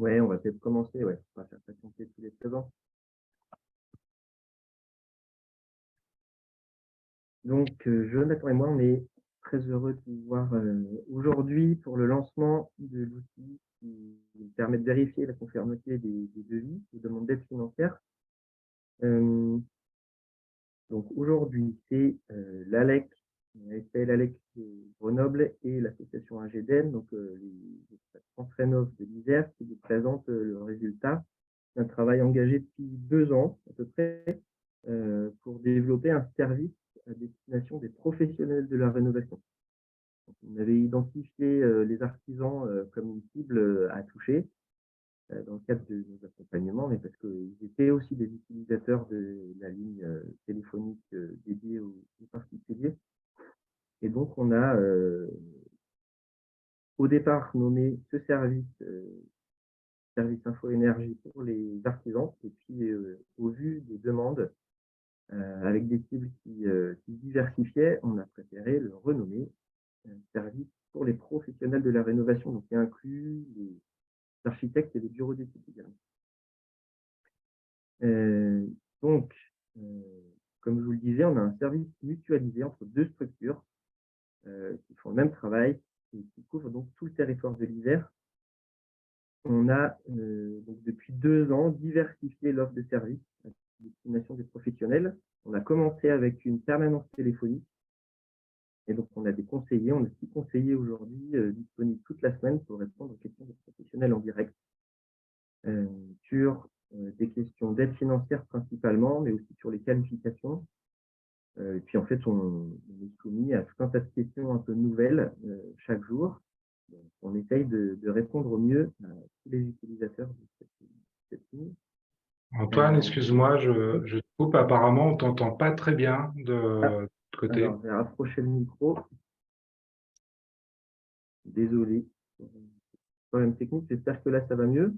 Ouais, on va peut-être commencer, ouais. On va faire patienter tous les présents. Donc, Jonathan et moi, on est très heureux de vous voir aujourd'hui pour le lancement de l'outil qui permet de vérifier la conformité des devis, des demandes d'aide financière. Donc, aujourd'hui, c'est l'ALEC, l'ALEC de Grenoble et l'association AGDN, donc les France-Rénov de l'Isère, qui vous présentent le résultat d'un travail engagé depuis 2 ans à peu près pour développer un service à destination des professionnels de la rénovation. Donc, on avait identifié les artisans comme une cible à toucher dans le cadre de nos accompagnements, mais parce qu'ils étaient aussi des utilisateurs de la ligne téléphonique dédiée aux particuliers. Et donc, on a au départ nommé ce service service info-énergie pour les artisans. Et puis, au vu des demandes, avec des cibles qui diversifiaient, on a préféré le renommer service pour les professionnels de la rénovation, donc qui inclut les architectes et les bureaux d'études également. Donc, comme je vous le disais, on a un service mutualisé entre 2 structures qui font le même travail et qui couvrent donc tout le territoire de l'Isère. On a donc depuis 2 ans diversifié l'offre de services à destination des professionnels. On a commencé avec une permanence téléphonique. Et donc, on a des conseillers, on a 6 conseillers aujourd'hui disponibles toute la semaine pour répondre aux questions des professionnels en direct sur des questions d'aide financière principalement, mais aussi sur les qualifications. Et puis, en fait, on est soumis à tout un tas de questions un peu nouvelles chaque jour. Donc, on essaye de répondre au mieux à tous les utilisateurs de cette ligne. Antoine, excuse-moi, je te coupe. Apparemment, on ne t'entend pas très bien de l'autre côté. Alors, je vais rapprocher le micro. Désolé. Problème technique, j'espère que là, ça va mieux.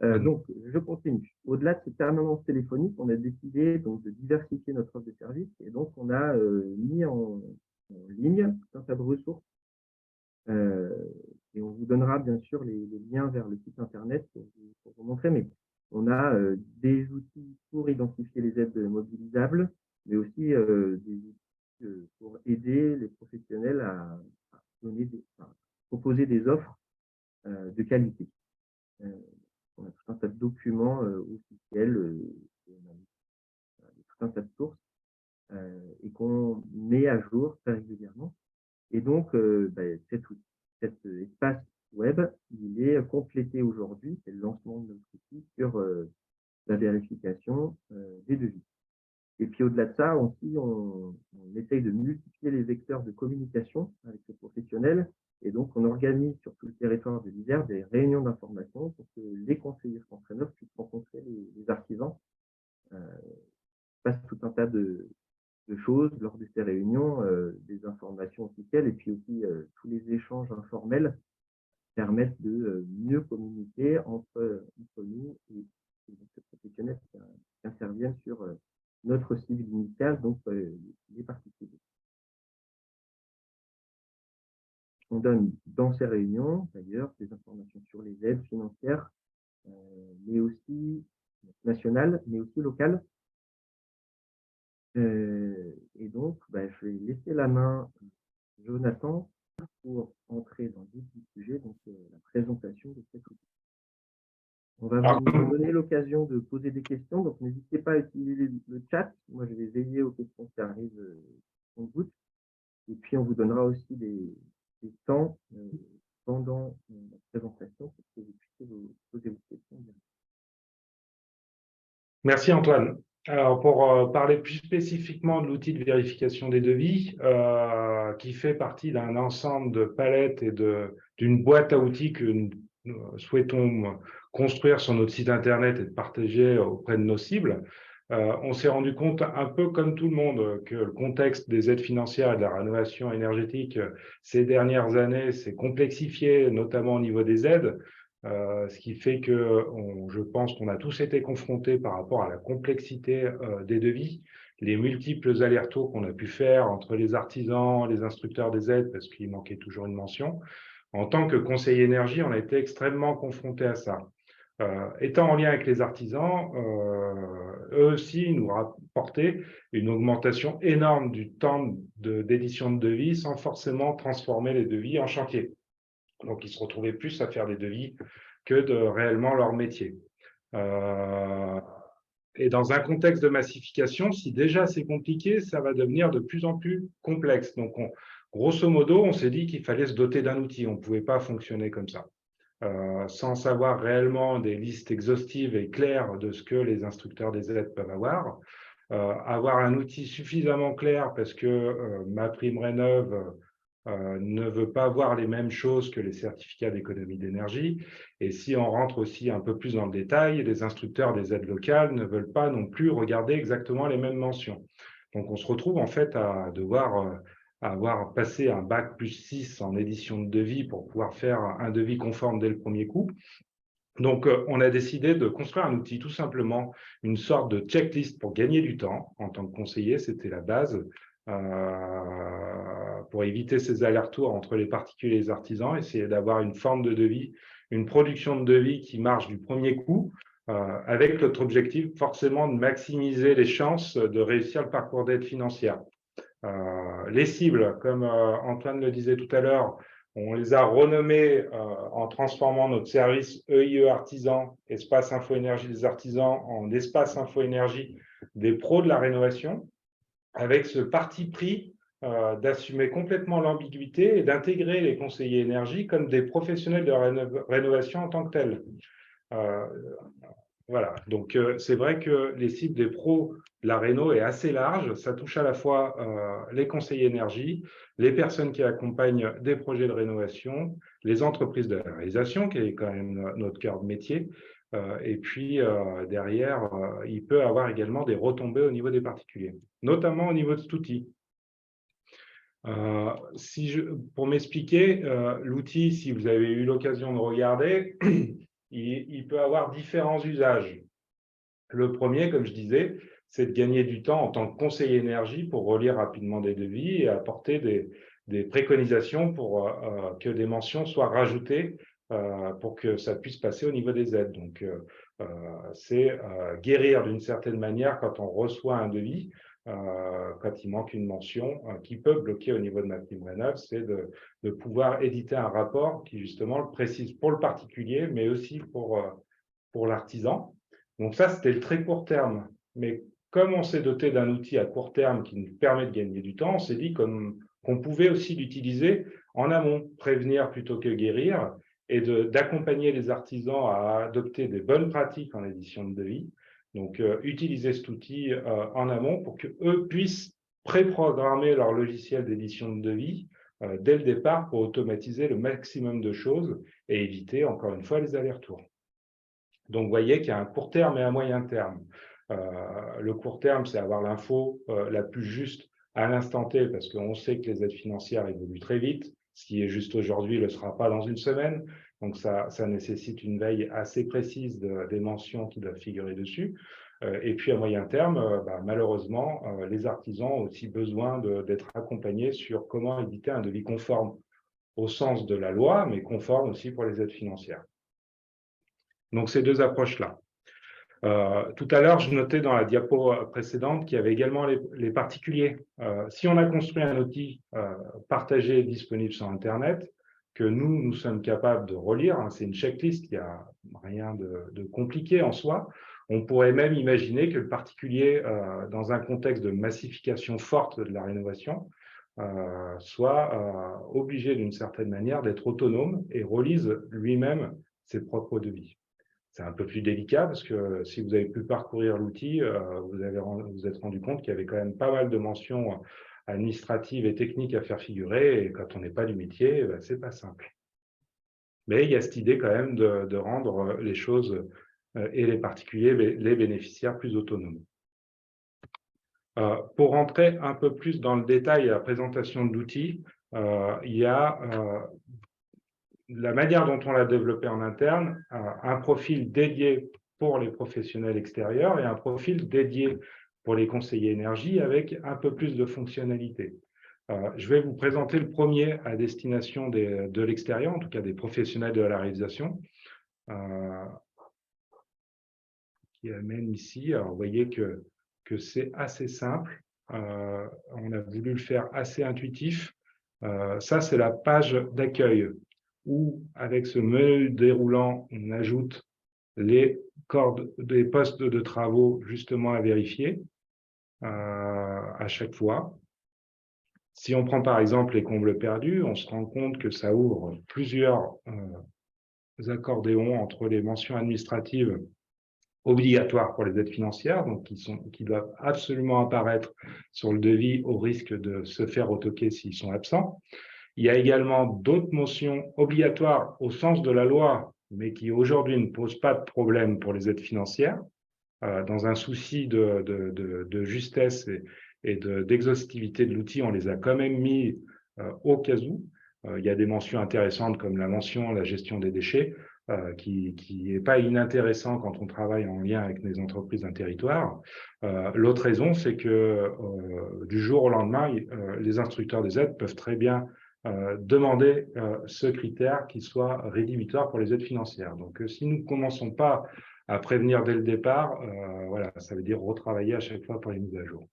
Donc, je continue. Au-delà de cette permanence téléphonique, on a décidé donc de diversifier notre offre de service et donc on a mis en ligne tout un tas de ressources et on vous donnera bien sûr les liens vers le site internet pour vous montrer, mais on a des outils pour identifier les aides mobilisables, mais aussi des outils pour aider les professionnels à proposer des offres de qualité. On a tout un tas de documents officiels, tout un tas de sources et qu'on met à jour très régulièrement. Et donc, cet espace web, il est complété aujourd'hui, c'est le lancement de notre outil sur la vérification des devis. Et puis au-delà de ça, aussi, on essaye de multiplier les vecteurs de communication avec les professionnels. Et donc, on organise sur tout le territoire de l'Isère des réunions d'information pour que les conseillers France-Rénov puissent rencontrer les artisans. Passe tout un tas de choses lors de ces réunions, des informations officielles et puis aussi tous les échanges informels permettent de mieux communiquer entre nous et les professionnels qui interviennent sur notre cible initiale, donc les particuliers. On donne dans ces réunions, d'ailleurs, des informations sur les aides financières, mais aussi nationales, mais aussi locales. Et donc, je vais laisser la main à Jonathan pour entrer dans le vif du sujet, donc la présentation de cet outil. On va vous donner l'occasion de poser des questions, donc n'hésitez pas à utiliser le chat. Moi, je vais veiller aux questions qui arrivent en goutte. Et puis, on vous donnera aussi des temps pendant la présentation pour que vous puissiez vous poser vos questions. Merci Antoine. Alors, pour parler plus spécifiquement de l'outil de vérification des devis, qui fait partie d'un ensemble de palettes et d'une boîte à outils que nous souhaitons construire sur notre site internet et de partager auprès de nos cibles, on s'est rendu compte, un peu comme tout le monde, que le contexte des aides financières et de la rénovation énergétique ces dernières années s'est complexifié, notamment au niveau des aides. Ce qui fait que je pense qu'on a tous été confrontés par rapport à la complexité des devis, les multiples allers-retours qu'on a pu faire entre les artisans, les instructeurs des aides, parce qu'il manquait toujours une mention. En tant que conseiller énergie, on a été extrêmement confronté à ça. Étant en lien avec les artisans, eux aussi nous rapportaient une augmentation énorme du temps d'édition de devis sans forcément transformer les devis en chantier. Donc, ils se retrouvaient plus à faire des devis que de réellement leur métier. Et dans un contexte de massification, si déjà c'est compliqué, ça va devenir de plus en plus complexe. Donc, grosso modo, on s'est dit qu'il fallait se doter d'un outil. On ne pouvait pas fonctionner comme ça. Sans savoir réellement des listes exhaustives et claires de ce que les instructeurs des aides peuvent avoir. Avoir un outil suffisamment clair parce que MaPrimeRénov' ne veut pas voir les mêmes choses que les certificats d'économie d'énergie. Et si on rentre aussi un peu plus dans le détail, les instructeurs des aides locales ne veulent pas non plus regarder exactement les mêmes mentions. Donc on se retrouve en fait à devoir avoir passé un bac plus 6 en édition de devis pour pouvoir faire un devis conforme dès le premier coup. Donc, on a décidé de construire un outil, tout simplement, une sorte de checklist pour gagner du temps. En tant que conseiller, c'était la base pour éviter ces allers-retours entre les particuliers et les artisans, essayer d'avoir une forme de devis, une production de devis qui marche du premier coup, avec notre objectif forcément de maximiser les chances de réussir le parcours d'aide financière. Les cibles, comme Antoine le disait tout à l'heure, on les a renommées en transformant notre service EIE Artisan, Espace Info Énergie des artisans, en Espace Info Énergie des pros de la rénovation, avec ce parti pris d'assumer complètement l'ambiguïté et d'intégrer les conseillers énergie comme des professionnels de la rénovation en tant que tels. Voilà, donc c'est vrai que les cibles des pros de la réno est assez large. Ça touche à la fois les conseillers énergie, les personnes qui accompagnent des projets de rénovation, les entreprises de la réalisation, qui est quand même notre cœur de métier. Et puis derrière, il peut avoir également des retombées au niveau des particuliers, notamment au niveau de cet outil. Pour m'expliquer, l'outil, si vous avez eu l'occasion de regarder, il peut avoir différents usages. Le premier, comme je disais, c'est de gagner du temps en tant que conseiller énergie pour relire rapidement des devis et apporter des préconisations pour que des mentions soient rajoutées pour que ça puisse passer au niveau des aides. Donc, c'est guérir d'une certaine manière quand on reçoit un devis, quand il manque une mention qui peut bloquer au niveau de MaPrimeRénov', c'est de pouvoir éditer un rapport qui justement le précise pour le particulier, mais aussi pour l'artisan. Donc ça, c'était le très court terme. Mais comme on s'est doté d'un outil à court terme qui nous permet de gagner du temps, on s'est dit qu'on pouvait aussi l'utiliser en amont, prévenir plutôt que guérir, et d'accompagner les artisans à adopter des bonnes pratiques en édition de devis. Donc, utiliser cet outil en amont pour qu'eux puissent préprogrammer leur logiciel d'édition de devis dès le départ pour automatiser le maximum de choses et éviter, encore une fois, les allers-retours. Donc, vous voyez qu'il y a un court terme et un moyen terme. Le court terme, c'est avoir l'info la plus juste à l'instant T, parce qu'on sait que les aides financières évoluent très vite. Ce qui est juste aujourd'hui ne le sera pas dans une semaine. Donc, ça nécessite une veille assez précise des mentions qui doivent figurer dessus. Et puis, à moyen terme, malheureusement, les artisans ont aussi besoin d'être accompagnés sur comment éditer un devis conforme au sens de la loi, mais conforme aussi pour les aides financières. Donc, ces deux approches-là. Tout à l'heure, je notais dans la diapo précédente qu'il y avait également les particuliers. Si on a construit un outil partagé et disponible sur Internet, que nous sommes capables de relire, hein, c'est une checklist, il n'y a rien de compliqué en soi, on pourrait même imaginer que le particulier, dans un contexte de massification forte de la rénovation, soit obligé d'une certaine manière d'être autonome et relise lui-même ses propres devis. C'est un peu plus délicat parce que si vous avez pu parcourir l'outil, vous êtes rendu compte qu'il y avait quand même pas mal de mentions administratives et techniques à faire figurer, et quand on n'est pas du métier, c'est pas simple. Mais il y a cette idée quand même de rendre les choses et les particuliers, les bénéficiaires, plus autonomes. Pour rentrer un peu plus dans le détail et la présentation de l'outil, il y a la manière dont on l'a développé en interne, un profil dédié pour les professionnels extérieurs et un profil dédié pour les conseillers énergie avec un peu plus de fonctionnalité. Je vais vous présenter le premier à destination de l'extérieur, en tout cas des professionnels de la réalisation, qui amène ici. Alors, vous voyez que c'est assez simple. On a voulu le faire assez intuitif. Ça, c'est la page d'accueil où, avec ce menu déroulant, on ajoute les cordes des postes de travaux justement à vérifier à chaque fois. Si on prend par exemple les combles perdus, on se rend compte que ça ouvre plusieurs accordéons entre les mentions administratives obligatoires pour les aides financières, donc qui doivent absolument apparaître sur le devis au risque de se faire retoquer s'ils sont absents. Il y a également d'autres mentions obligatoires au sens de la loi, mais qui aujourd'hui ne posent pas de problème pour les aides financières. Dans un souci de justesse et d'exhaustivité de l'outil, on les a quand même mis au cas où. Il y a des mentions intéressantes comme la mention la gestion des déchets, qui n'est pas inintéressant quand on travaille en lien avec les entreprises d'un territoire. L'autre raison, c'est que du jour au lendemain, les instructeurs des aides peuvent très bien demander ce critère qui soit rédhibitoire pour les aides financières. Donc, si nous ne commençons pas à prévenir dès le départ, voilà, ça veut dire retravailler à chaque fois pour les mises à jour.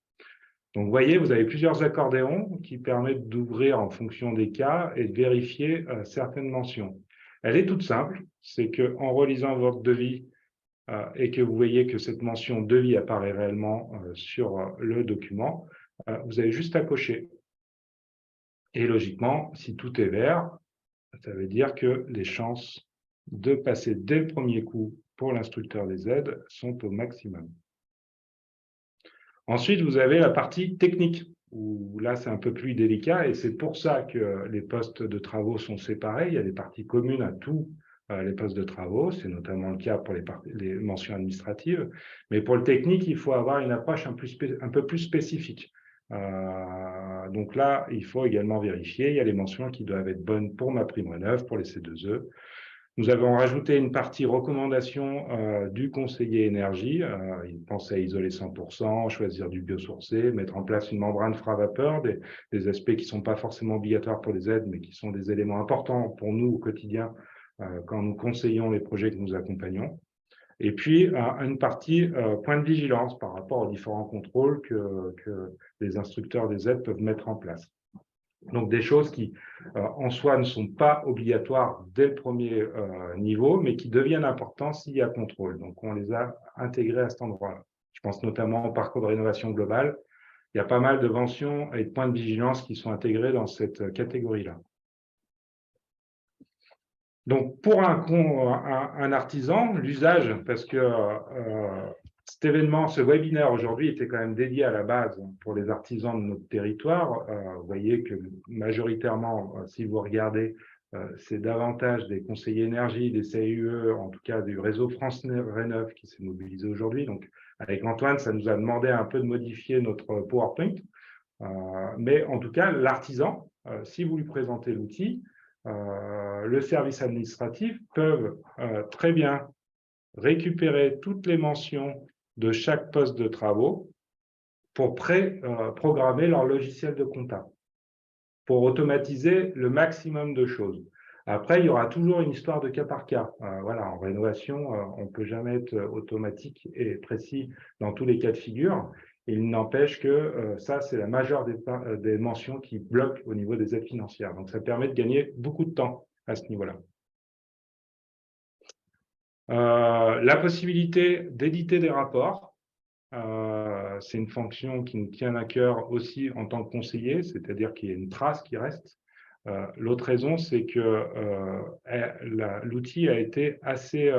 Donc, vous voyez, vous avez plusieurs accordéons qui permettent d'ouvrir en fonction des cas et de vérifier certaines mentions. Elle est toute simple, c'est qu'en relisant votre devis et que vous voyez que cette mention devis apparaît réellement sur le document, vous avez juste à cocher. Et logiquement, si tout est vert, ça veut dire que les chances de passer dès le premier coup pour l'instructeur des aides sont au maximum. Ensuite, vous avez la partie technique, où là, c'est un peu plus délicat, et c'est pour ça que les postes de travaux sont séparés. Il y a des parties communes à tous les postes de travaux, c'est notamment le cas pour les mentions administratives, mais pour le technique, il faut avoir une approche un peu plus spécifique. Donc là, il faut également vérifier, il y a les mentions qui doivent être bonnes pour MaPrimeRénov', pour les C2E. Nous avons rajouté une partie recommandation du conseiller énergie. Il pense à isoler 100%, choisir du biosourcé, mettre en place une membrane frais-vapeur, des aspects qui ne sont pas forcément obligatoires pour les aides, mais qui sont des éléments importants pour nous au quotidien quand nous conseillons les projets que nous accompagnons. Et puis, une partie point de vigilance par rapport aux différents contrôles que les instructeurs des aides peuvent mettre en place. Donc, des choses qui, en soi, ne sont pas obligatoires dès le premier niveau, mais qui deviennent importantes s'il y a contrôle. Donc, on les a intégrées à cet endroit-là. Je pense notamment au parcours de rénovation globale. Il y a pas mal de mentions et de points de vigilance qui sont intégrés dans cette catégorie-là. Donc, pour un artisan, l'usage, parce que cet événement, ce webinaire aujourd'hui était quand même dédié à la base pour les artisans de notre territoire. Vous voyez que majoritairement, si vous regardez, c'est davantage des conseillers énergie, des CIE, en tout cas du réseau France Rénov qui s'est mobilisé aujourd'hui. Donc, avec Antoine, ça nous a demandé un peu de modifier notre PowerPoint. Mais en tout cas, l'artisan, si vous lui présentez l'outil, le service administratif peuvent très bien récupérer toutes les mentions de chaque poste de travaux pour programmer leur logiciel de compta, pour automatiser le maximum de choses. Après, il y aura toujours une histoire de cas par cas. Voilà, en rénovation, on ne peut jamais être automatique et précis dans tous les cas de figure. Il n'empêche que ça, c'est la majeure des mentions qui bloquent au niveau des aides financières. Donc, ça permet de gagner beaucoup de temps à ce niveau-là. La possibilité d'éditer des rapports, c'est une fonction qui nous tient à cœur aussi en tant que conseiller, c'est-à-dire qu'il y a une trace qui reste. L'autre raison, c'est que l'outil a été assez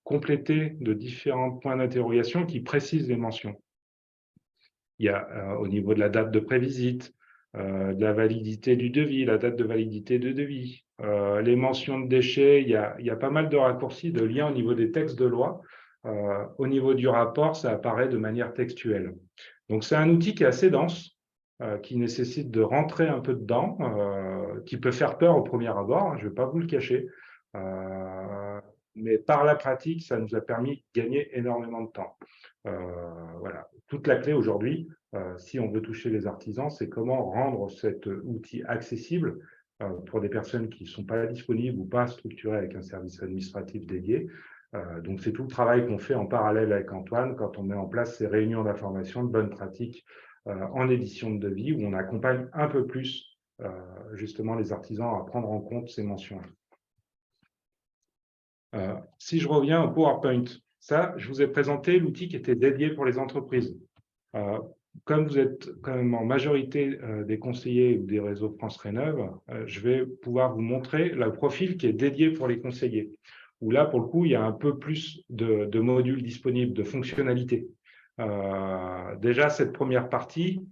complété de différents points d'interrogation qui précisent les mentions. Il y a au niveau de la date de prévisite, de la validité du devis, la date de validité de devis, les mentions de déchets, il y a pas mal de raccourcis, de liens au niveau des textes de loi. Au niveau du rapport, ça apparaît de manière textuelle. Donc, c'est un outil qui est assez dense, qui nécessite de rentrer un peu dedans, qui peut faire peur au premier abord, je ne vais pas vous le cacher. mais par la pratique, ça nous a permis de gagner énormément de temps. Voilà. Toute la clé aujourd'hui, si on veut toucher les artisans, c'est comment rendre cet outil accessible pour des personnes qui ne sont pas disponibles ou pas structurées avec un service administratif dédié. Donc, c'est tout le travail qu'on fait en parallèle avec Antoine quand on met en place ces réunions d'information de bonnes pratiques en édition de devis, où on accompagne un peu plus justement les artisans à prendre en compte ces mentions. Si je reviens au PowerPoint, ça, je vous ai présenté l'outil qui était dédié pour les entreprises. Comme vous êtes quand même en majorité des conseillers ou des réseaux France Rénov', je vais pouvoir vous montrer le profil qui est dédié pour les conseillers, où là, pour le coup, il y a un peu plus de modules disponibles, de fonctionnalités. Déjà, cette première partie,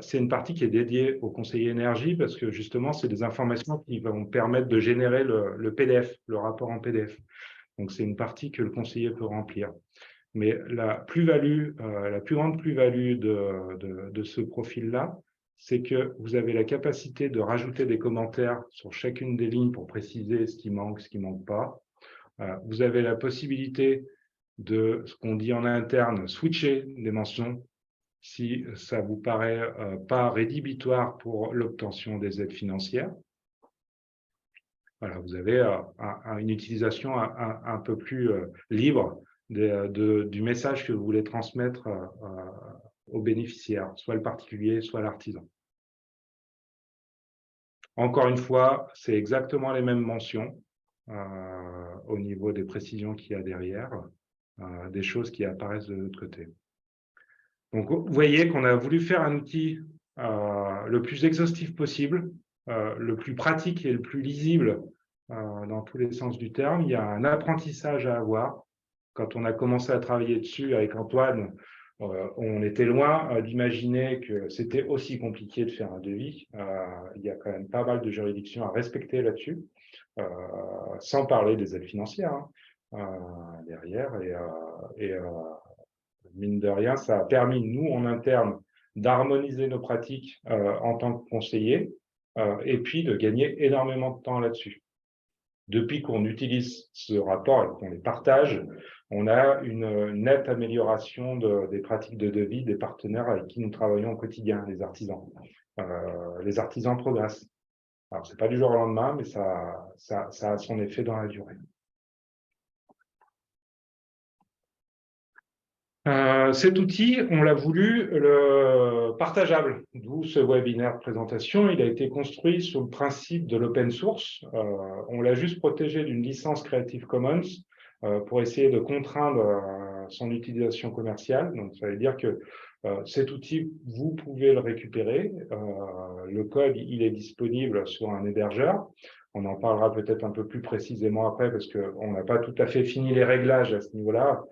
c'est une partie qui est dédiée aux conseillers énergie parce que justement, c'est des informations qui vont permettre de générer le PDF, le rapport en PDF. Donc, c'est une partie que le conseiller peut remplir. Mais la plus-value, la plus grande plus-value de ce profil-là, c'est que vous avez la capacité de rajouter des commentaires sur chacune des lignes pour préciser ce qui ne manque pas. Vous avez la possibilité de, ce qu'on dit en interne, switcher des mentions si ça vous paraît pas rédhibitoire pour l'obtention des aides financières. Voilà, vous avez une utilisation un peu plus libre du message que vous voulez transmettre aux bénéficiaires, soit le particulier, soit l'artisan. Encore une fois, c'est exactement les mêmes mentions au niveau des précisions qu'il y a derrière, des choses qui apparaissent de l'autre côté. Donc, vous voyez qu'on a voulu faire un outil le plus exhaustif possible, le plus pratique et le plus lisible dans tous les sens du terme. Il y a un apprentissage à avoir. Quand on a commencé à travailler dessus avec Antoine, on était loin d'imaginer que c'était aussi compliqué de faire un devis. Il y a quand même pas mal de juridictions à respecter là-dessus, sans parler des aides financières derrière. Et mine de rien, ça a permis, nous, en interne, d'harmoniser nos pratiques en tant que conseillers et puis de gagner énormément de temps là-dessus. Depuis qu'on utilise ce rapport et qu'on les partage, on a une nette amélioration des pratiques de devis des partenaires avec qui nous travaillons au quotidien, les artisans. Les artisans progressent. Alors, c'est pas du jour au lendemain, mais ça a son effet dans la durée. Cet outil, on l'a voulu partageable, d'où ce webinaire de présentation. Il a été construit sous le principe de l'open source. On l'a juste protégé d'une licence Creative Commons pour essayer de contraindre son utilisation commerciale. Donc, ça veut dire que cet outil, vous pouvez le récupérer. Le code, il est disponible sur un hébergeur. On en parlera peut-être un peu plus précisément après parce qu'on n'a pas tout à fait fini les réglages à ce niveau-là.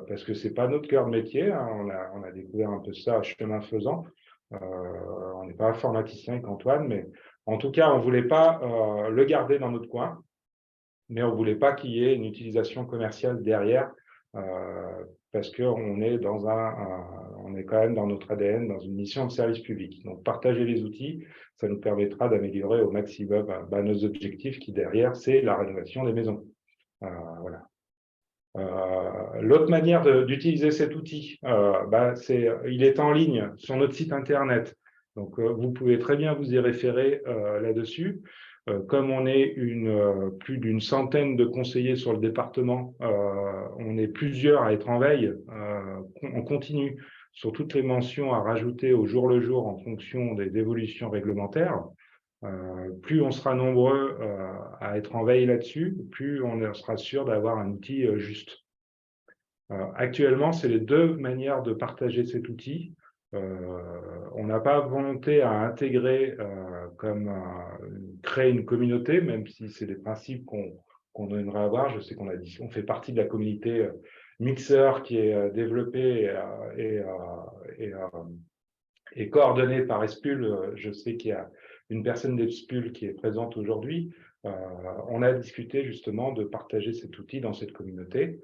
Parce que c'est pas notre cœur de métier, on a découvert un peu ça chemin faisant. On n'est pas informaticien avec Antoine, mais en tout cas, on voulait pas le garder dans notre coin, mais on voulait pas qu'il y ait une utilisation commerciale derrière, parce qu'on est on est quand même dans notre ADN, dans une mission de service public. Donc, partager les outils, ça nous permettra d'améliorer au maximum nos objectifs qui derrière, c'est la rénovation des maisons. Voilà. L'autre manière d'utiliser cet outil, il est en ligne sur notre site internet. Donc, vous pouvez très bien vous y référer là-dessus. Comme on est plus d'une centaine de conseillers sur le département, on est plusieurs à être en veille. On continue sur toutes les mentions à rajouter au jour le jour en fonction des évolutions réglementaires. Plus on sera nombreux à être en veille là-dessus, plus on sera sûr d'avoir un outil juste. Actuellement, c'est les deux manières de partager cet outil. On n'a pas volonté à intégrer créer une communauté, même si c'est des principes qu'on aimerait avoir. Je sais qu'on fait partie de la communauté Mixer qui est développée et coordonnée par Espul. Je sais qu'il y a une personne d'Espul qui est présente aujourd'hui. On a discuté justement de partager cet outil dans cette communauté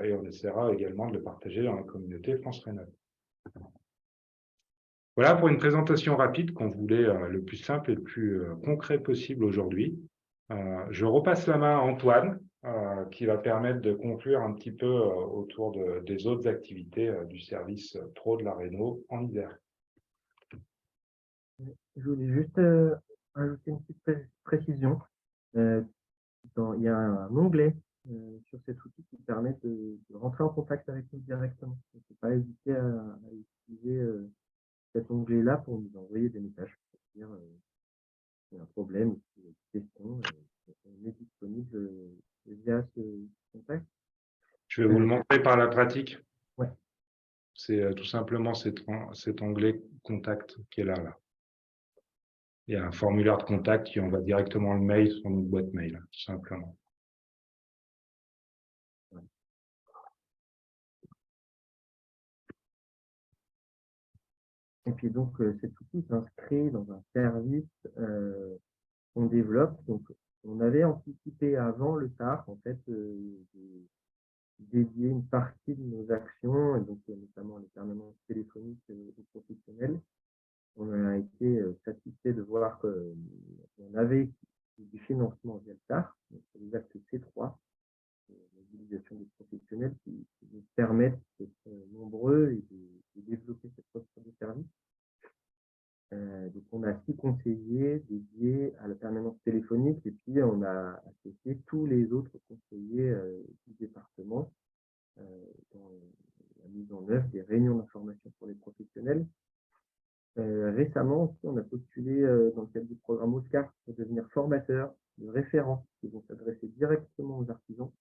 et on essaiera également de le partager dans la communauté France Rénov'. Voilà pour une présentation rapide qu'on voulait le plus simple et le plus concret possible aujourd'hui. Je repasse la main à Antoine, qui va permettre de conclure un petit peu autour des autres activités du service pro de la Réno en Isère. Je voulais juste ajouter une petite précision. Il y a un onglet sur cet outil qui permet de rentrer en contact avec nous directement. Il ne faut pas hésiter à utiliser cet onglet-là pour nous envoyer des messages. C'est-à-dire, s'il y a un problème, s'il y a une question, on est disponible via ce contact. Je vais vous le montrer par la pratique. Ouais. C'est tout simplement cet onglet contact qui est là. Il y a un formulaire de contact qui envoie directement le mail sur notre boîte mail, tout simplement. Ouais. Et puis donc, cet outil s'inscrit dans un service qu'on développe. Donc, on avait anticipé avant le tard, en fait, de dédier une partie de nos actions, et donc notamment les permanences téléphoniques aux professionnels. On a été satisfait de voir qu'on avait du financement via le TAR, donc les actes C3, mobilisation des professionnels qui nous permettent d'être nombreux et de développer cette offre de service. Donc on a 6 conseillers dédiés à la permanence téléphonique et puis on a associé tous les autres conseillers du département dans la mise en œuvre des réunions d'information pour les professionnels. Récemment aussi, on a postulé dans le cadre du programme Oscar pour devenir formateur de référents qui vont s'adresser directement aux artisans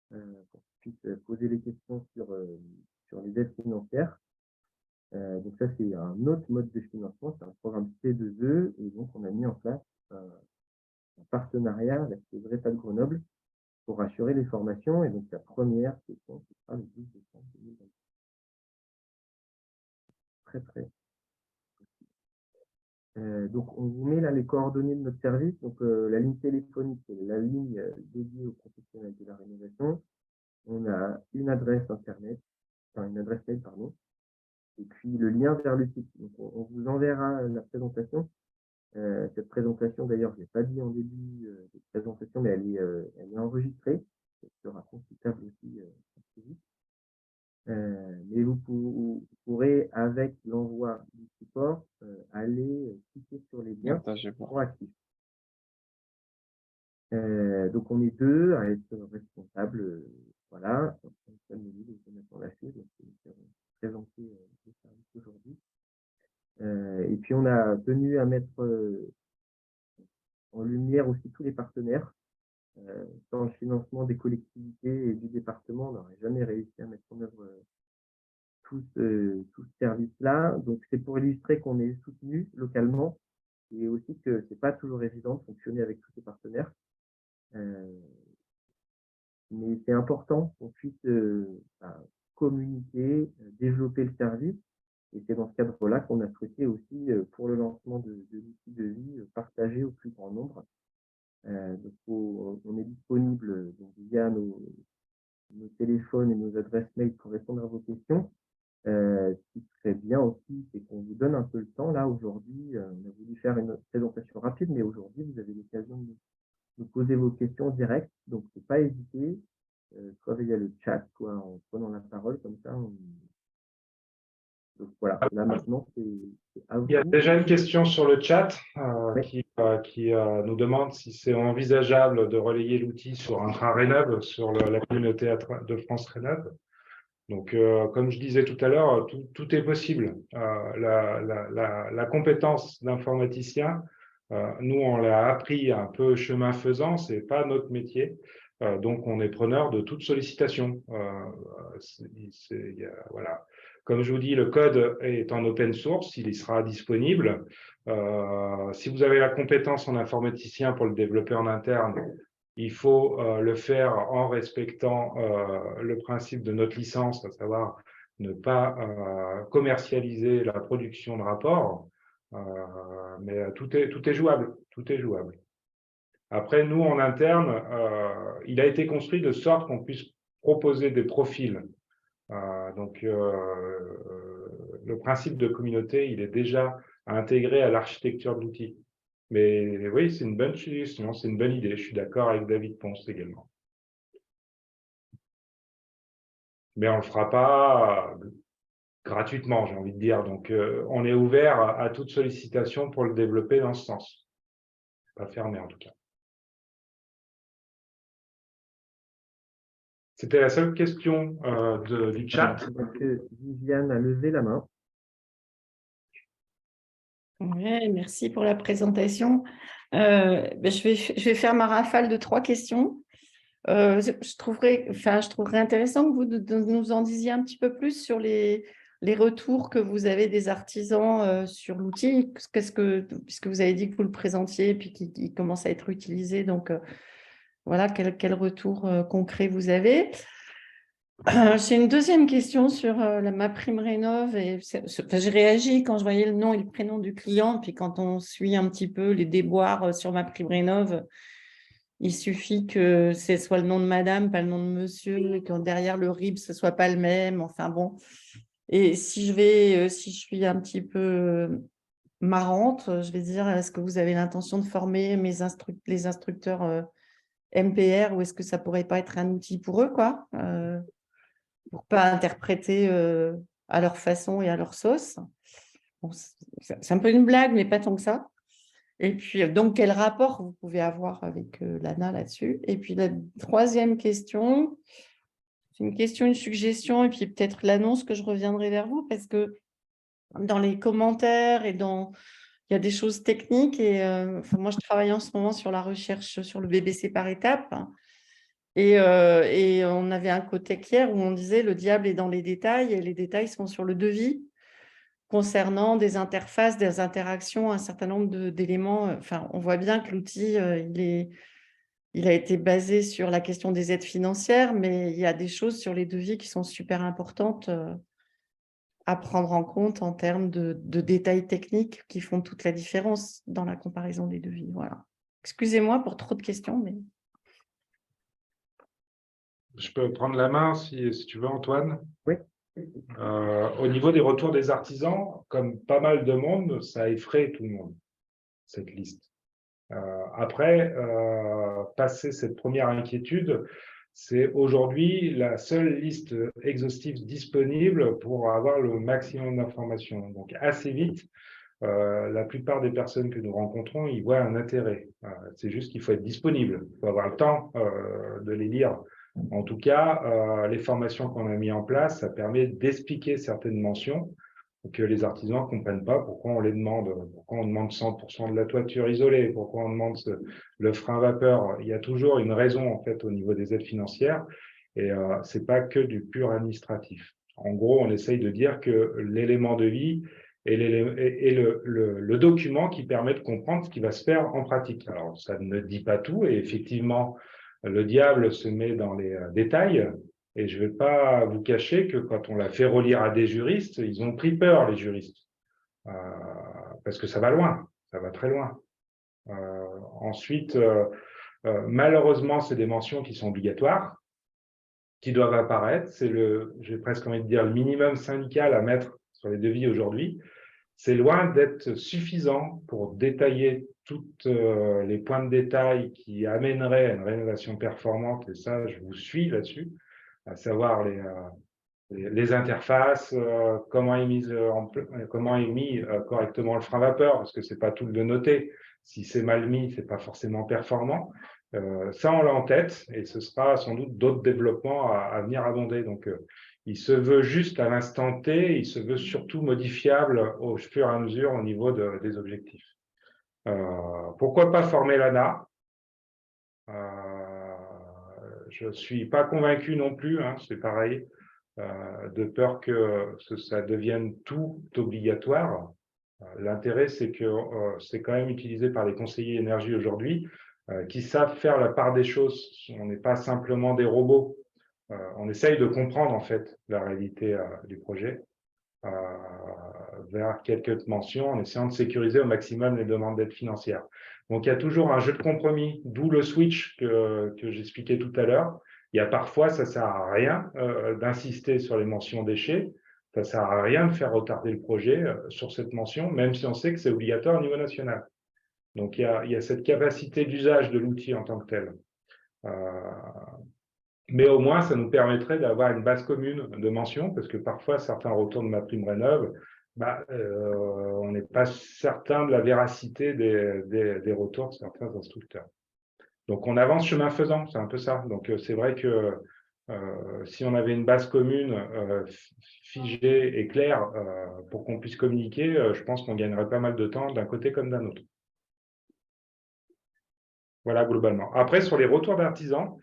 pour qu'ils puissent poser les questions sur les aides financières. Donc ça, c'est un autre mode de financement, c'est un programme C2E, et donc on a mis en place un partenariat avec le Greta de Grenoble pour assurer les formations, et donc la première session, ce sera le 12 décembre 2020. Très. Donc on vous met là les coordonnées de notre service, donc la ligne téléphonique, c'est la ligne dédiée aux professionnels de la rénovation. On a une adresse internet, enfin une adresse mail, pardon, et puis le lien vers le site. Donc on vous enverra la présentation. Cette présentation, d'ailleurs, je ne l'ai pas dit en début de présentation, mais elle est enregistrée. Elle sera consultable aussi assez vite. Mais vous pourrez, avec l'envoi du support, aller cliquer sur les liens pour actifs. Donc on est 2 à être responsables. Voilà, présenter le service aujourd'hui. Et puis on a tenu à mettre en lumière aussi tous les partenaires. Sans le financement des collectivités et du département, on n'aurait jamais réussi à mettre en œuvre tout ce service-là. Donc c'est pour illustrer qu'on est soutenu localement et aussi que c'est pas toujours évident de fonctionner avec tous ces partenaires. Mais c'est important qu'on puisse communiquer, développer le service. Et c'est dans ce cadre-là qu'on a souhaité aussi, pour le lancement de l'outil de vie, partager au plus grand nombre. Donc on est disponible donc, via nos téléphones et nos adresses mail pour répondre à vos questions. Ce qui serait bien aussi, c'est qu'on vous donne un peu le temps. Là, aujourd'hui, on a voulu faire une présentation rapide, mais aujourd'hui, vous avez l'occasion de poser vos questions directes. Donc, il ne faut pas hésiter, soit via le chat, soit en prenant la parole, comme ça. Donc voilà, là maintenant, c'est à vous. Il y a déjà une question sur le chat qui nous demande si c'est envisageable de relayer l'outil sur un train Rénov, sur la communauté de France Rénov. Donc, comme je disais tout à l'heure, tout est possible. La compétence d'informaticien, nous, on l'a appris un peu chemin faisant, c'est pas notre métier. Donc, on est preneur de toute sollicitation. Voilà. Comme je vous dis, le code est en open source, il y sera disponible. Si vous avez la compétence en informaticien pour le développer en interne, il faut le faire en respectant le principe de notre licence, à savoir ne pas commercialiser la production de rapports. Mais tout est jouable, tout est jouable. Après, nous, en interne, il a été construit de sorte qu'on puisse proposer des profils. Donc, le principe de communauté, il est déjà intégré à l'architecture de l'outil. Mais oui, c'est une bonne suggestion, c'est une bonne idée. Je suis d'accord avec David Ponce également. Mais on ne le fera pas gratuitement, j'ai envie de dire. Donc, on est ouvert à toute sollicitation pour le développer dans ce sens. Pas fermé, en tout cas. C'était la seule question du chat. Donc, Viviane a levé la main. Ouais, merci pour la présentation. Je vais faire ma rafale de 3 questions. Je trouverais intéressant que vous nous en disiez un petit peu plus sur les retours que vous avez des artisans sur l'outil. Puisque vous avez dit que vous le présentiez et puis qu'il commence à être utilisé. Donc, voilà, quel retour concret vous avez. J'ai une deuxième question sur ma prime rénov. J'ai réagi quand je voyais le nom et le prénom du client. Puis quand on suit un petit peu les déboires sur ma prime rénov, il suffit que ce soit le nom de madame, pas le nom de monsieur, et que derrière le RIB, ce ne soit pas le même. Enfin bon. Et si je suis un petit peu marrante, je vais dire, est-ce que vous avez l'intention de former les instructeurs MPR ou est-ce que ça ne pourrait pas être un outil pour eux, quoi pour ne pas interpréter à leur façon et à leur sauce. Bon, c'est un peu une blague, mais pas tant que ça. Et puis, donc, quel rapport vous pouvez avoir avec l'ANA là-dessus? Et puis, la troisième question, c'est une question, une suggestion, et puis peut-être l'annonce que je reviendrai vers vous, parce que dans les commentaires il y a des choses techniques, et moi, je travaille en ce moment sur la recherche sur le BBC par étapes. Et on avait un côté hier où on disait le diable est dans les détails et les détails sont sur le devis concernant des interfaces, des interactions, un certain nombre d'éléments. Enfin, on voit bien que l'outil, il a été basé sur la question des aides financières, mais il y a des choses sur les devis qui sont super importantes à prendre en compte en termes de détails techniques qui font toute la différence dans la comparaison des devis. Voilà. Excusez-moi pour trop de questions, mais… Je peux prendre la main si tu veux, Antoine. Oui. Au niveau des retours des artisans, comme pas mal de monde, ça effraie tout le monde, cette liste. Après, passer cette première inquiétude, c'est aujourd'hui la seule liste exhaustive disponible pour avoir le maximum d'informations. Donc, assez vite, la plupart des personnes que nous rencontrons, ils voient un intérêt. C'est juste qu'il faut être disponible, il faut avoir le temps de les lire. En tout cas, les formations qu'on a mises en place, ça permet d'expliquer certaines mentions que les artisans ne comprennent pas pourquoi on les demande. Pourquoi on demande 100% de la toiture isolée, pourquoi on demande le frein vapeur. Il y a toujours une raison en fait au niveau des aides financières et c'est pas que du pur administratif. En gros, on essaye de dire que l'élément de vie est le document qui permet de comprendre ce qui va se faire en pratique. Alors, ça ne dit pas tout et effectivement, le diable se met dans les détails. Et je ne vais pas vous cacher que quand on l'a fait relire à des juristes, ils ont pris peur, les juristes, parce que ça va loin, ça va très loin. Ensuite, malheureusement, c'est des mentions qui sont obligatoires, qui doivent apparaître. C'est j'ai presque envie de dire, le minimum syndical à mettre sur les devis aujourd'hui. C'est loin d'être suffisant pour détailler tous les points de détail qui amèneraient à une rénovation performante, et ça, je vous suis là-dessus, à savoir les interfaces, comment est mis correctement le frein vapeur, parce que c'est pas tout de noter. Si c'est mal mis, c'est pas forcément performant. Ça, on l'a en tête, et ce sera sans doute d'autres développements à venir abonder. Donc, il se veut juste à l'instant T, il se veut surtout modifiable au fur et à mesure au niveau des objectifs. Pourquoi pas former l'ANA? Je ne suis pas convaincu non plus, hein, c'est pareil, de peur que ça devienne tout obligatoire. L'intérêt, c'est que c'est quand même utilisé par les conseillers énergie aujourd'hui qui savent faire la part des choses. On n'est pas simplement des robots. On essaye de comprendre en fait la réalité du projet vers quelques mentions en essayant de sécuriser au maximum les demandes d'aide financière. Donc, il y a toujours un jeu de compromis, d'où le switch que j'expliquais tout à l'heure. Il y a parfois, ça ne sert à rien d'insister sur les mentions déchets, ça ne sert à rien de faire retarder le projet sur cette mention, même si on sait que c'est obligatoire au niveau national. Donc, il y a cette capacité d'usage de l'outil en tant que tel. Mais au moins, ça nous permettrait d'avoir une base commune de mention, parce que parfois, certains retours de MaPrimeRénov', on n'est pas certain de la véracité des retours de certains instructeurs. Donc, on avance chemin faisant, c'est un peu ça. Donc, c'est vrai que si on avait une base commune figée et claire pour qu'on puisse communiquer, je pense qu'on gagnerait pas mal de temps d'un côté comme d'un autre. Voilà, globalement. Après, sur les retours d'artisans,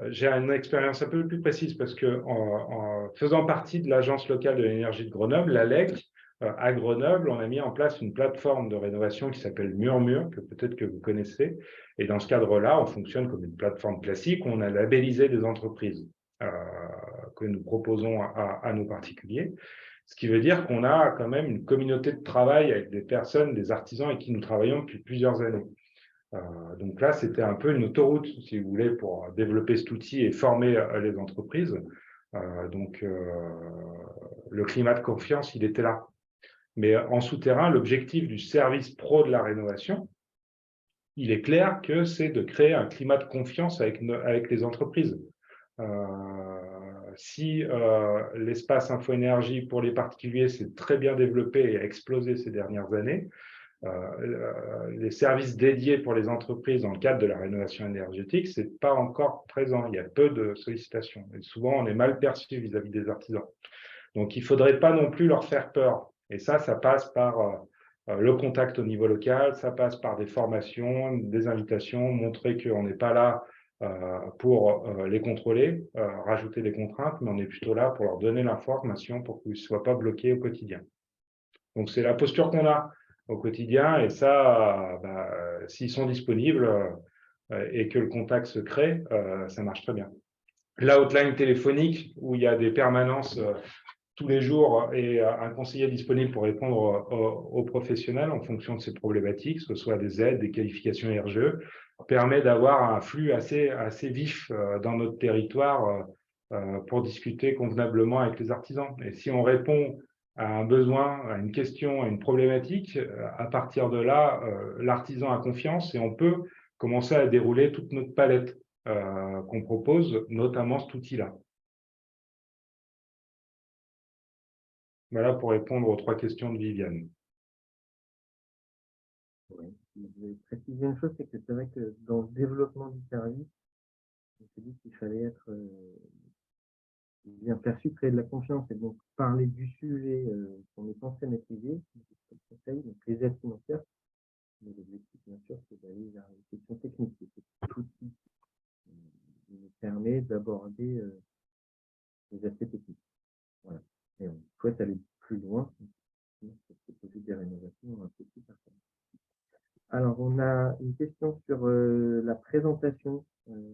j'ai une expérience un peu plus précise parce que en faisant partie de l'agence locale de l'énergie de Grenoble, l'ALEC, à Grenoble, on a mis en place une plateforme de rénovation qui s'appelle Murmure, que peut-être que vous connaissez. Et dans ce cadre-là, on fonctionne comme une plateforme classique où on a labellisé des entreprises que nous proposons à nos particuliers. Ce qui veut dire qu'on a quand même une communauté de travail avec des personnes, des artisans avec qui nous travaillons depuis plusieurs années. Donc là, c'était un peu une autoroute, si vous voulez, pour développer cet outil et former les entreprises. Donc, le climat de confiance, il était là. Mais en souterrain, l'objectif du service pro de la rénovation, il est clair que c'est de créer un climat de confiance avec les entreprises. Si l'espace info-énergie pour les particuliers s'est très bien développé et a explosé ces dernières années, les services dédiés pour les entreprises dans le cadre de la rénovation énergétique, ce n'est pas encore présent. Il y a peu de sollicitations. Et souvent, on est mal perçu vis-à-vis des artisans. Donc, il ne faudrait pas non plus leur faire peur. Et ça passe par le contact au niveau local, ça passe par des formations, des invitations, montrer qu'on n'est pas là pour les contrôler, rajouter des contraintes, mais on est plutôt là pour leur donner l'information pour qu'ils ne soient pas bloqués au quotidien. Donc, c'est la posture qu'on a au quotidien, et ça, s'ils sont disponibles et que le contact se crée, ça marche très bien. La hotline téléphonique, où il y a des permanences tous les jours et un conseiller disponible pour répondre aux professionnels en fonction de ces problématiques, que ce soit des aides, des qualifications RGE, permet d'avoir un flux assez vif dans notre territoire pour discuter convenablement avec les artisans. Et si on répond à un besoin, à une question, à une problématique, à partir de là, l'artisan a confiance et on peut commencer à dérouler toute notre palette qu'on propose, notamment cet outil-là. Voilà pour répondre aux 3 questions de Viviane. Ouais. Je vais préciser une chose, c'est que c'est vrai que dans le développement du service, on s'est dit qu'il fallait être bien perçu, créer de la confiance et donc parler du sujet qu'on est censé maîtriser, conseil, donc les aides financières. Mais l'objectif, bien sûr, c'est d'aller vers les questions techniques. Tout outil nous permet d'aborder les aspects techniques. Voilà. Et on souhaite aller plus loin, c'est poser des rénovations un peu plus performantes. Alors, on a une question sur la présentation.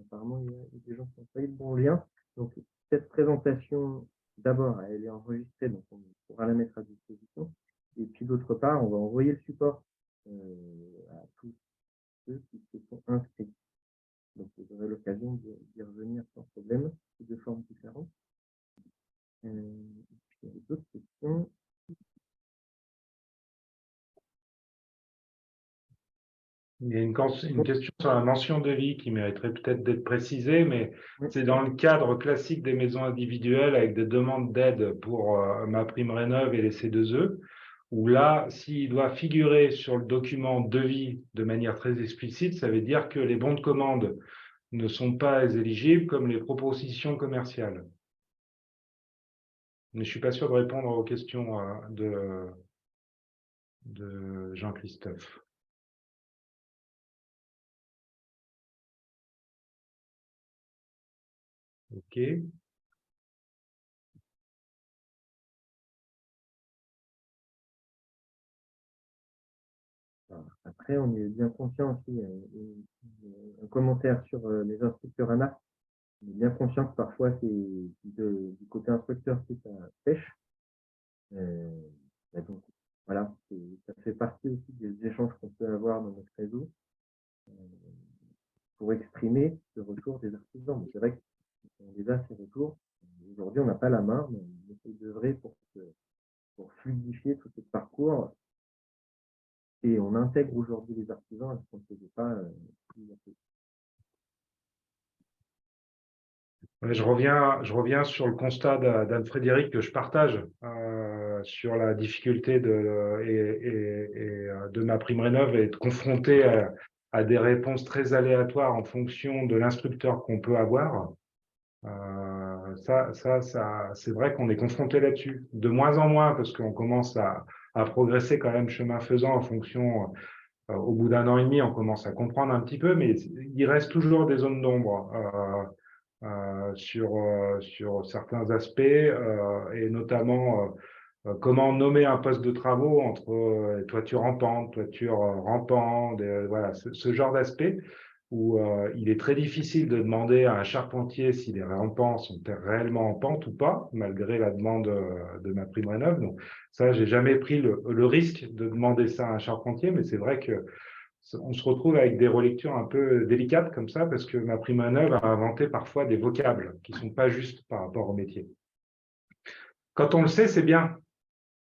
Apparemment, il y a des gens qui n'ont pas eu le bon lien. Donc, cette présentation, d'abord, elle est enregistrée, donc on pourra la mettre à disposition. Et puis, d'autre part, on va envoyer le support à tous ceux qui se sont inscrits. Donc, vous aurez l'occasion d'y revenir sans problème, sous deux formes différentes. Il y a d'autres questions. Il y a une question sur la mention de vie qui mériterait peut-être d'être précisée, mais c'est dans le cadre classique des maisons individuelles avec des demandes d'aide pour MaPrimeRénov' et les C2E, où là, s'il doit figurer sur le document devis de manière très explicite, ça veut dire que les bons de commande ne sont pas éligibles comme les propositions commerciales. Mais je ne suis pas sûr de répondre aux questions de Jean-Christophe. OK. Après, on est bien conscient aussi, un commentaire sur les instructeurs ANA. On est bien conscient que parfois, c'est du côté instructeur que ça pêche. Donc, voilà, ça fait partie aussi des échanges qu'on peut avoir dans notre réseau pour exprimer le retour des artisans. Mais c'est vrai qu'on les a, ces retours. Aujourd'hui, on n'a pas la main, mais on essaie d'œuvrer pour fluidifier tout ce parcours et on intègre aujourd'hui les artisans, ce qu'on ne faisait pas. Je reviens sur le constat d'Anne-Frédéric que je partage sur la difficulté de MaPrimeRénov' et de confronter à des réponses très aléatoires en fonction de l'instructeur qu'on peut avoir. C'est vrai qu'on est confronté là-dessus, de moins en moins, parce qu'on commence à progresser quand même chemin faisant en fonction, au bout d'un an et demi, on commence à comprendre un petit peu, mais il reste toujours des zones d'ombre sur certains aspects, et notamment comment nommer un poste de travaux entre toiture rampante, toiture rampante, voilà, ce genre d'aspect où il est très difficile de demander à un charpentier si les rampants sont réellement en pente ou pas, malgré la demande de MaPrimeRénov'. Donc ça, j'ai jamais pris le risque de demander ça à un charpentier, mais c'est vrai que on se retrouve avec des relectures un peu délicates comme ça, parce que MaPrimeRénov' a inventé parfois des vocables qui sont pas justes par rapport au métier. Quand on le sait, c'est bien.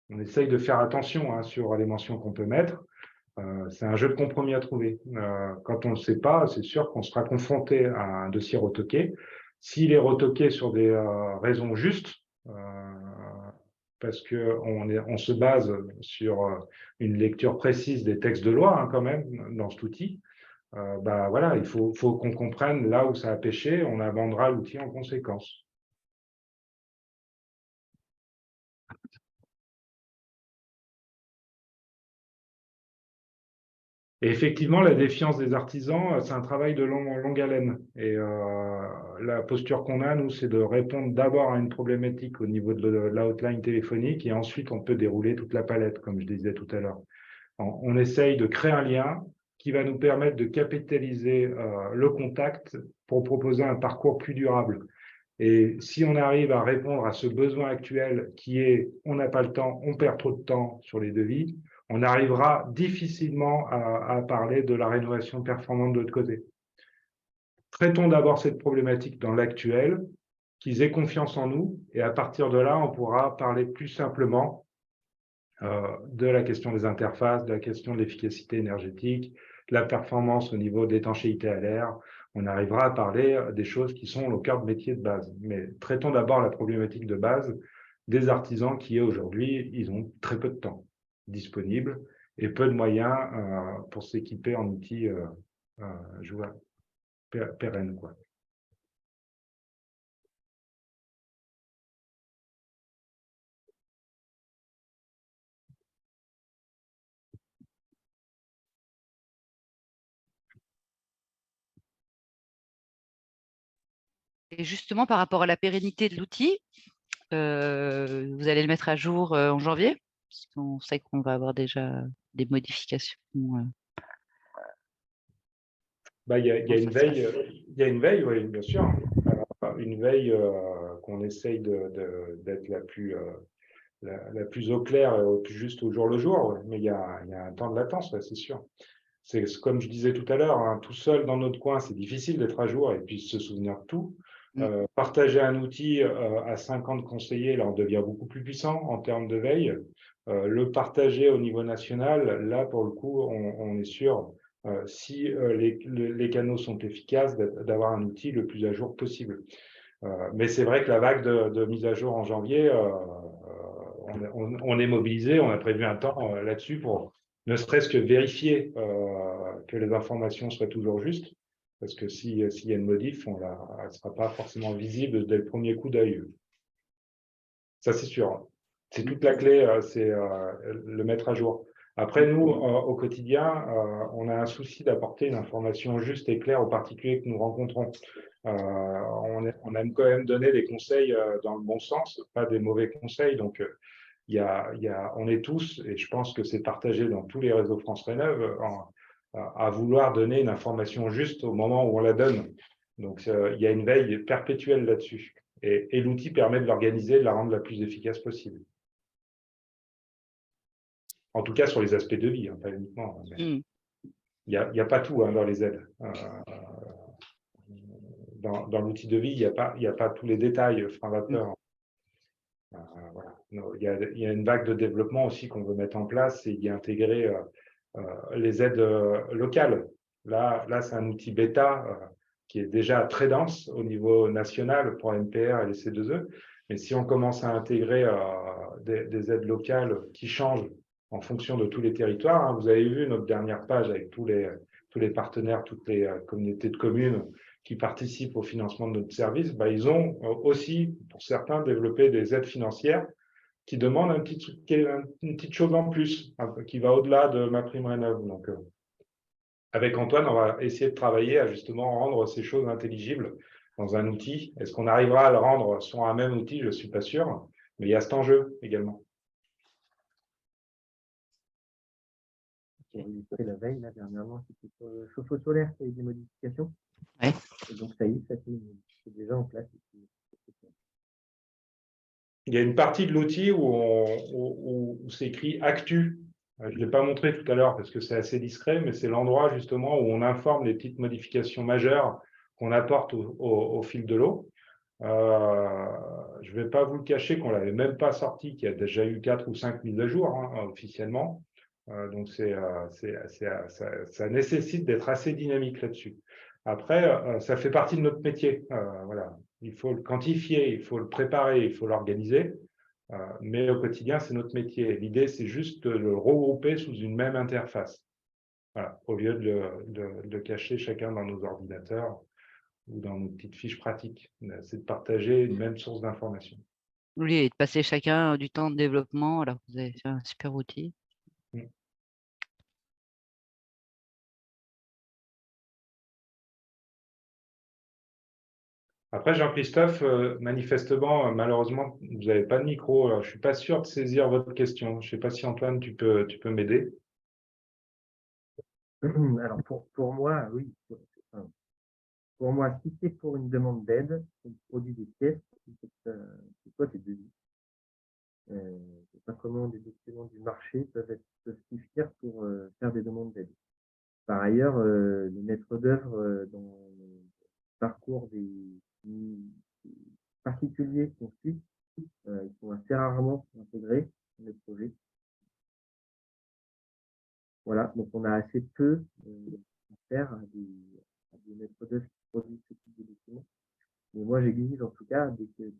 On essaye de faire attention sur les mentions qu'on peut mettre. C'est un jeu de compromis à trouver. Quand on ne le sait pas, c'est sûr qu'on sera confronté à un dossier retoqué. S'il est retoqué sur des raisons justes, parce qu'on se base sur une lecture précise des textes de loi quand même dans cet outil, voilà, il faut qu'on comprenne là où ça a pêché, on amendera l'outil en conséquence. Et effectivement, la défiance des artisans, c'est un travail de longue haleine. Et la posture qu'on a, nous, c'est de répondre d'abord à une problématique au niveau de l'outline téléphonique, et ensuite on peut dérouler toute la palette, comme je disais tout à l'heure. On essaye de créer un lien qui va nous permettre de capitaliser le contact pour proposer un parcours plus durable. Et si on arrive à répondre à ce besoin actuel qui est « on n'a pas le temps, on perd trop de temps sur les devis », on arrivera difficilement à parler de la rénovation performante de l'autre côté. Traitons d'abord cette problématique dans l'actuel, qu'ils aient confiance en nous, et à partir de là, on pourra parler plus simplement de la question des interfaces, de la question de l'efficacité énergétique, de la performance au niveau de l'étanchéité à l'air. On arrivera à parler des choses qui sont au cœur de métier de base. Mais traitons d'abord la problématique de base des artisans qui, aujourd'hui, ils ont très peu de temps disponible et peu de moyens pour s'équiper en outils pérennes, quoi. Et justement, par rapport à la pérennité de l'outil, vous allez le mettre à jour en janvier, parce qu'on sait qu'on va avoir déjà des modifications. Il y a une veille, oui, bien sûr. Une veille qu'on essaye d'être la plus au clair et au plus juste au jour le jour, mais il y a un temps de latence, c'est sûr. C'est comme je disais tout à l'heure, tout seul dans notre coin, c'est difficile d'être à jour et puis se souvenir de tout. Partager un outil à 50 conseillers, là, on devient beaucoup plus puissant en termes de veille. Le partager au niveau national, là, pour le coup, on est sûr, si les canaux sont efficaces, d'avoir un outil le plus à jour possible. Mais c'est vrai que la vague de mise à jour en janvier, on est mobilisé, on a prévu un temps là-dessus pour ne serait-ce que vérifier que les informations soient toujours justes. Parce que s'il y a une modif, elle ne sera pas forcément visible dès le premier coup d'œil. Ça, c'est sûr. C'est toute la clé, c'est le mettre à jour. Après, nous, au quotidien, on a un souci d'apporter une information juste et claire aux particuliers que nous rencontrons. On aime quand même donner des conseils dans le bon sens, pas des mauvais conseils. Donc, on est tous, et je pense que c'est partagé dans tous les réseaux France Rénov', à vouloir donner une information juste au moment où on la donne. Donc, il y a une veille perpétuelle là-dessus. Et l'outil permet de l'organiser, de la rendre la plus efficace possible. En tout cas, sur les aspects de vie, pas uniquement. Il n'y a pas tout dans les aides. Dans l'outil de vie, il n'y a pas tous les détails frein vapeur. Voilà. Il y a une vague de développement aussi qu'on veut mettre en place et y intégrer les aides locales. Là c'est un outil bêta qui est déjà très dense au niveau national pour NPR et les C2E. Mais si on commence à intégrer des aides locales qui changent en fonction de tous les territoires, hein, vous avez vu notre dernière page avec tous les partenaires, toutes les communautés de communes qui participent au financement de notre service, ils ont aussi, pour certains, développé des aides financières qui demandent une petite chose en plus, qui va au-delà de MaPrimeRénov'. Donc, avec Antoine, on va essayer de travailler à justement rendre ces choses intelligibles dans un outil. Est-ce qu'on arrivera à le rendre sur un même outil? Je ne suis pas sûr, mais il y a cet enjeu également. La veille, là, dernièrement, c'était sur le chauffe-eau solaire qui a eu des modifications. Ouais. Et donc, ça y est, c'est déjà en place. Il y a une partie de l'outil où c'est écrit Actu. Je ne l'ai pas montré tout à l'heure parce que c'est assez discret, mais c'est l'endroit justement où on informe les petites modifications majeures qu'on apporte au fil de l'eau. Je ne vais pas vous le cacher qu'on ne l'avait même pas sorti, qu'il y a déjà eu 4 ou 5 mises à jour officiellement. Donc, ça nécessite d'être assez dynamique là-dessus. Après, ça fait partie de notre métier. Voilà. Il faut le quantifier, il faut le préparer, il faut l'organiser. Mais au quotidien, c'est notre métier. L'idée, c'est juste de le regrouper sous une même interface. Voilà, au lieu de le cacher chacun dans nos ordinateurs ou dans nos petites fiches pratiques. C'est de partager une même source d'information. Oui, et de passer chacun du temps de développement alors que vous avez fait un super outil. Après, Jean-Christophe, manifestement, malheureusement, vous n'avez pas de micro. Alors, je ne suis pas sûr de saisir votre question. Je ne sais pas si Antoine, tu peux m'aider. Alors, pour moi, oui. Pour moi, si c'est pour une demande d'aide, on produit des pièces, c'est quoi ces devis? Je ne sais pas comment des documents du marché peuvent suffire pour faire des demandes d'aide. Par ailleurs, les maîtres d'œuvre dans le parcours des particuliers qu'on suit, ils sont assez rarement intégrés dans les projets. Voilà, donc on a assez peu à faire à des maîtres d'œuvre qui produisent ce type de documents. Mais moi, j'exige en tout cas, dès qu'il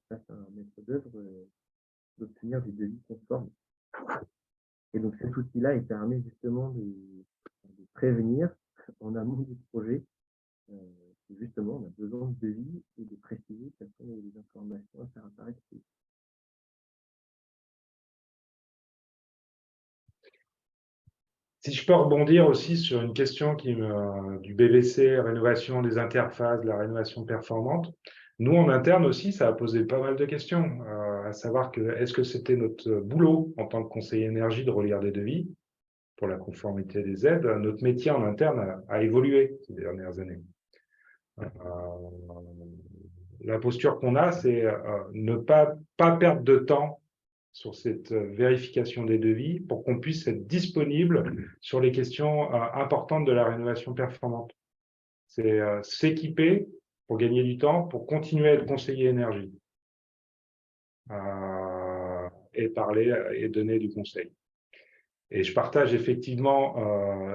passe un maître d'œuvre, d'obtenir des devis conformes. Et donc cet outil-là, il permet justement de prévenir en amont du projet que justement on a besoin de devis et de préciser quelles sont les informations à faire apparaître. Si je peux rebondir aussi sur une question du BBC, rénovation des interfaces, la rénovation performante. Nous, en interne aussi, ça a posé pas mal de questions, à savoir que est-ce que c'était notre boulot en tant que conseiller énergie de relire des devis pour la conformité des aides? Notre métier en interne a évolué ces dernières années. La posture qu'on a, c'est ne pas perdre de temps sur cette vérification des devis pour qu'on puisse être disponible sur les questions importantes de la rénovation performante. C'est s'équiper pour gagner du temps, pour continuer à être conseiller énergie et parler et donner du conseil. Et je partage effectivement,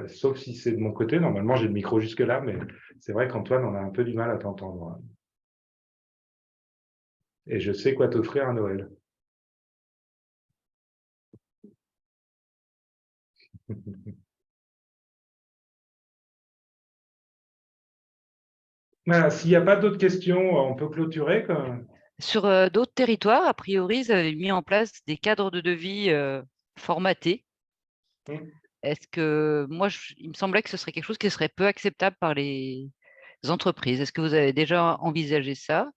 sauf si c'est de mon côté, normalement j'ai le micro jusque-là, mais c'est vrai qu'Antoine, on a un peu du mal à t'entendre. Et je sais quoi t'offrir à Noël. Voilà, s'il n'y a pas d'autres questions, on peut clôturer quand même. Sur d'autres territoires, a priori, ils avaient mis en place des cadres de devis formatés. Est-ce que moi, il me semblait que ce serait quelque chose qui serait peu acceptable par les entreprises. Est-ce que vous avez déjà envisagé ça?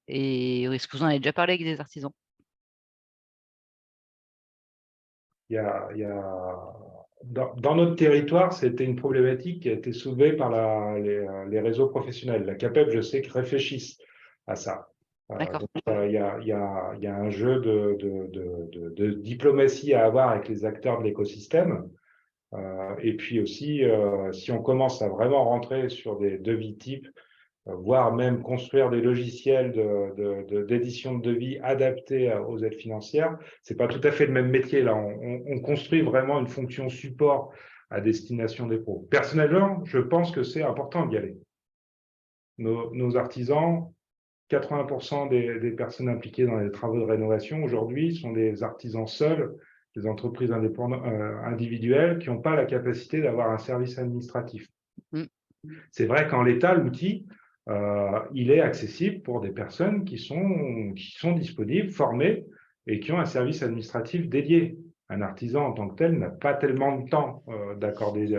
Et est-ce que vous en avez déjà parlé avec des artisans? Dans notre territoire, c'était une problématique qui a été soulevée par les réseaux professionnels. La CAPEB, je sais qu'ils réfléchissent à ça. D'accord. Il y a un jeu de diplomatie à avoir avec les acteurs de l'écosystème. Et puis aussi, si on commence à vraiment rentrer sur des devis types, voire même construire des logiciels d'édition de devis adaptés aux aides financières. C'est pas tout à fait le même métier. Là, on construit vraiment une fonction support à destination des pros. Personnellement, je pense que c'est important d'y aller. Nos artisans, 80% des personnes impliquées dans les travaux de rénovation aujourd'hui sont des artisans seuls, des entreprises indépendantes, individuelles qui n'ont pas la capacité d'avoir un service administratif. C'est vrai qu'en l'état, l'outil, il est accessible pour des personnes qui sont disponibles, formées et qui ont un service administratif dédié. Un artisan en tant que tel n'a pas tellement de temps d'accorder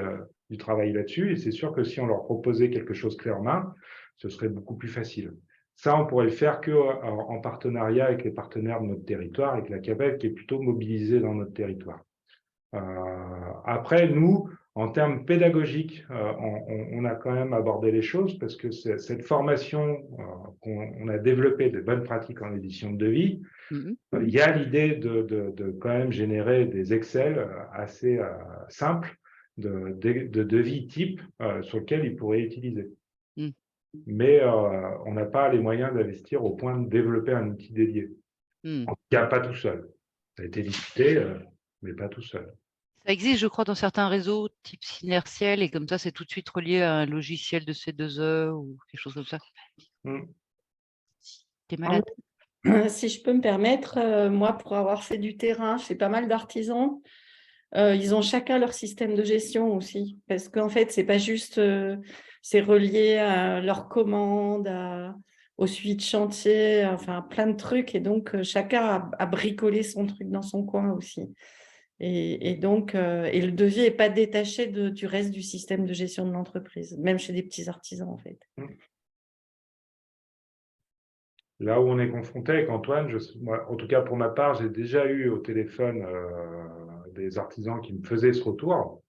du travail là-dessus, et c'est sûr que si on leur proposait quelque chose clé en main, ce serait beaucoup plus facile. Ça, on pourrait le faire qu'en partenariat avec les partenaires de notre territoire, avec la CAPEB qui est plutôt mobilisée dans notre territoire. Après, nous, en termes pédagogiques, on a quand même abordé les choses parce que cette formation qu'on a développée de bonnes pratiques en édition de devis, il y a l'idée de quand même générer des Excel assez simples de devis type sur lesquels ils pourraient utiliser. Mais on n'a pas les moyens d'investir au point de développer un outil dédié. En tout cas, pas tout seul. Ça a été discuté, mais pas tout seul. Ça existe, je crois, dans certains réseaux type Synertiel, et comme ça, c'est tout de suite relié à un logiciel de C2E ou quelque chose comme ça. T'es malade? Si je peux me permettre, moi, pour avoir fait du terrain chez pas mal d'artisans, ils ont chacun leur système de gestion aussi. Parce qu'en fait, c'est pas juste, c'est relié à leurs commandes, au suivi de chantier, enfin plein de trucs. Et donc, chacun a bricolé son truc dans son coin aussi. Et donc, et le devis n'est pas détaché du reste du système de gestion de l'entreprise, même chez des petits artisans, en fait. Là où on est confronté avec Antoine, moi, en tout cas pour ma part, j'ai déjà eu au téléphone des artisans qui me faisaient ce retour.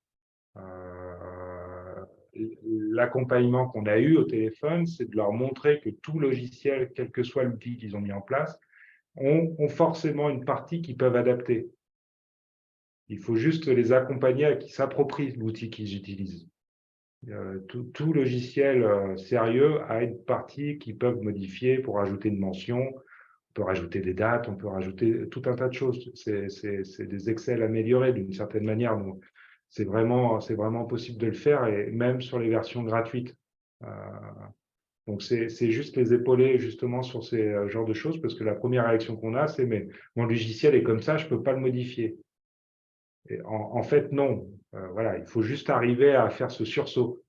L'accompagnement qu'on a eu au téléphone, c'est de leur montrer que tout logiciel, quel que soit l'outil qu'ils ont mis en place, ont forcément une partie qu'ils peuvent adapter. Il faut juste les accompagner à qu'ils s'approprient l'outil qu'ils utilisent. Tout logiciel sérieux a une partie qu'ils peuvent modifier pour ajouter une mention, on peut rajouter des dates, on peut rajouter tout un tas de choses. C'est des Excel améliorés d'une certaine manière. Donc, c'est vraiment possible de le faire, et même sur les versions gratuites. Donc, c'est juste les épauler justement sur ces genres de choses, parce que la première réaction qu'on a, c'est « mais mon logiciel est comme ça, je ne peux pas le modifier ». Et en fait, non. Voilà, il faut juste arriver à faire ce sursaut.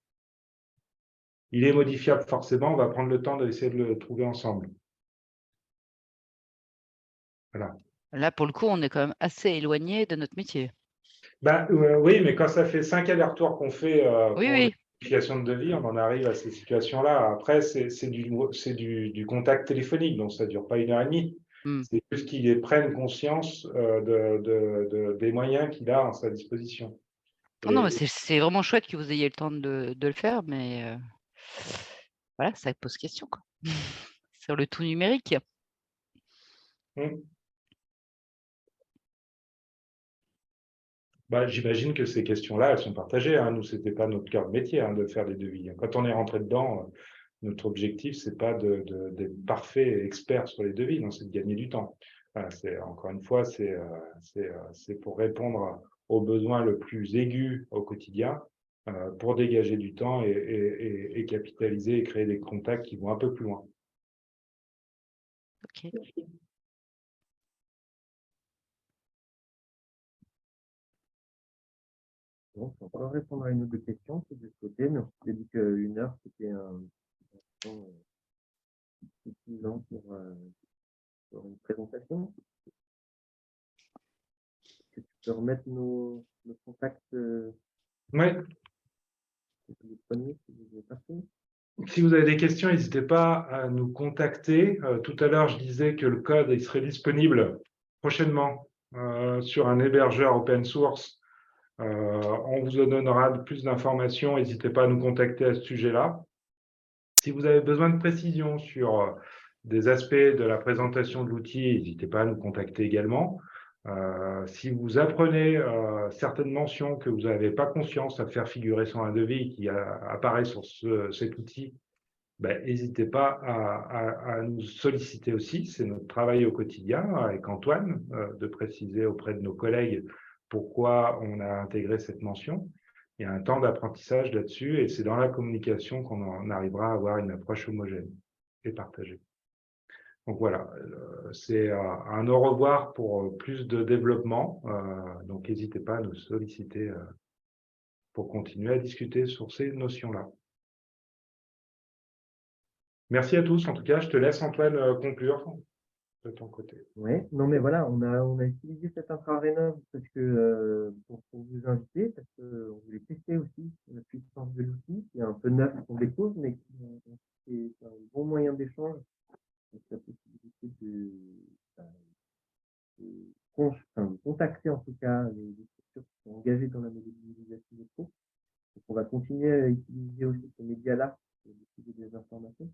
Il est modifiable forcément, on va prendre le temps d'essayer de le trouver ensemble. Voilà. Là, pour le coup, on est quand même assez éloigné de notre métier. Oui, mais quand ça fait 5 allers-retours qu'on fait pour Oui. l'application de devis, on en arrive à ces situations-là. Après, c'est du contact téléphonique, donc ça ne dure pas 1h30. C'est juste qu'ils prennent conscience des moyens qu'il a à sa disposition. Non, mais c'est vraiment chouette que vous ayez le temps de le faire, mais voilà, ça pose question, quoi. Sur le tout numérique. J'imagine que ces questions-là, elles sont partagées. Nous, ce n'était pas notre cœur de métier de faire des devis. Quand on est rentré dedans, notre objectif, ce n'est pas d'être parfait et expert sur les devis, non, c'est de gagner du temps. Voilà, encore une fois, c'est pour répondre aux besoins le plus aigus au quotidien, pour dégager du temps et capitaliser et créer des contacts qui vont un peu plus loin. Ok. Bon, je peux encore répondre à une ou deux questions si vous le souhaitez, mais on s'était dit qu'une heure, c'était un temps suffisant pour une présentation. Est-ce que tu peux remettre nos contacts Oui. disponibles si vous êtes parti? Si vous avez des questions, n'hésitez pas à nous contacter. Tout à l'heure, je disais que le code il serait disponible prochainement sur un hébergeur open source. On vous donnera plus d'informations. N'hésitez pas à nous contacter à ce sujet-là. Si vous avez besoin de précisions sur des aspects de la présentation de l'outil, n'hésitez pas à nous contacter également. Si vous apprenez certaines mentions que vous n'avez pas confiance à faire figurer sur un devis qui apparaît sur cet outil, n'hésitez pas à nous solliciter aussi. C'est notre travail au quotidien avec Antoine de préciser auprès de nos collègues pourquoi on a intégré cette mention. Il y a un temps d'apprentissage là-dessus et c'est dans la communication qu'on en arrivera à avoir une approche homogène et partagée. Donc voilà, c'est un au revoir pour plus de développement. Donc n'hésitez pas à nous solliciter pour continuer à discuter sur ces notions-là. Merci à tous. En tout cas, je te laisse, Antoine, conclure de ton côté. Oui, non mais voilà, on a utilisé cette infra-rénov parce que pour vous inviter, parce qu'on voulait tester aussi la puissance de l'outil, qui est un peu neuf qu'on découvre, mais qui est un bon moyen d'échange. Donc la possibilité de contacter en tout cas les structures qui sont engagées dans la modélisation des cours. Donc on va continuer à utiliser aussi ce média-là pour diffuser des informations.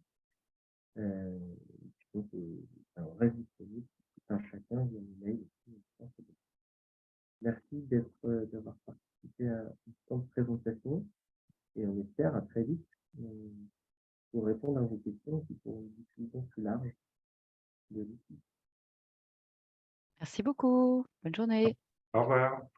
Donc, on reste disponible tout un chacun via email. Merci d'avoir participé à cette présentation et on espère à très vite pour répondre à vos questions et pour une diffusion plus large de l'outil. Merci beaucoup. Bonne journée. Au revoir.